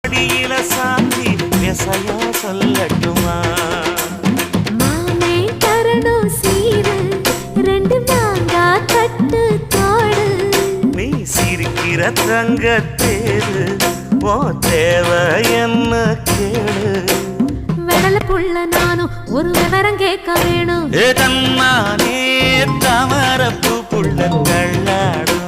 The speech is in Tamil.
அடியில சாந்தி விசையா சொல்லட்டுமா மாமே தரணும் சீரு ரெண்டு மாங்கா கட்டு தோடு நீ சிரிக்கிற தங்கத்தேரு ஓ தேவை என்ன கேளு வெடல புள்ள நானும் ஒரு விவரம் கேட்க வேணும் தன்னானே தாமரப்பூ புள்ள தள்ளாடும்